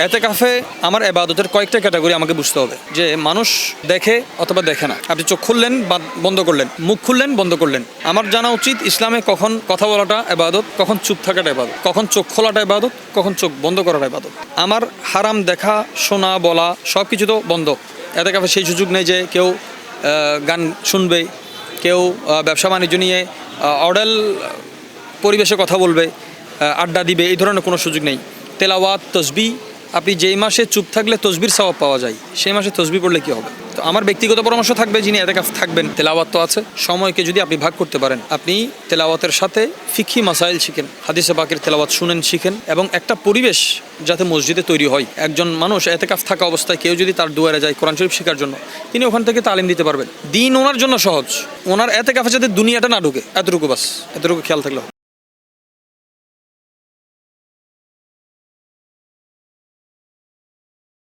এতেকাফে আমার ইবাদতের কয়েকটা ক্যাটাগরি আমাকে বুঝতে হবে, যে মানুষ দেখে অথবা দেখে না। আপনি চোখ খুললেন বা বন্ধ করলেন, মুখ খুললেন বন্ধ করলেন। আমার জানা উচিত ইসলামে কখন কথা বলাটা ইবাদত, কখন চুপ থাকাটা ইবাদত, কখন চোখ খোলাটা ইবাদত, কখন চোখ বন্ধ করাটা ইবাদত। আমার হারাম দেখা, শোনা, বলা সব কিছু তো বন্ধ। এতেকাফে সেই সুযোগ নেই যে কেউ গান শুনবে, কেউ ব্যবসা বাণিজ্য নিয়ে অডেল পরিবেশে কথা বলবে, আড্ডা দিবে, এই ধরনের কোনো সুযোগ নেই। তেলাওয়াত, তসবিহ, আপনি যেই মাসে চুপ থাকলে তসবির সওয়াব পাওয়া যায়, সেই মাসে তসবিহ পড়লে কী হবে? তো আমার ব্যক্তিগত পরামর্শ থাকবে, যিনি এতেকাফ থাকবেন, তেলাওয়াত তো আছে, সময়কে যদি আপনি ভাগ করতে পারেন, আপনি তেলাওয়াতের সাথে ফিকহি মাসাইল শিখেন, হাদিসে পাকের তেলাওয়াত শুনেন, শিখেন, এবং একটা পরিবেশ যাতে মসজিদে তৈরি হয়। একজন মানুষ এতেকাফ থাকা অবস্থায় কেউ যদি তার দুয়ারে যায় কোরআন শরীফ শেখার জন্য, তিনি ওখান থেকে তালিম দিতে পারবেন। দিন ওনার জন্য সহজ, ওনার এতেকাফে যাতে দুনিয়াটা না ঢুকে, এতটুকু বাস, এতটুকু খেয়াল থাকলো।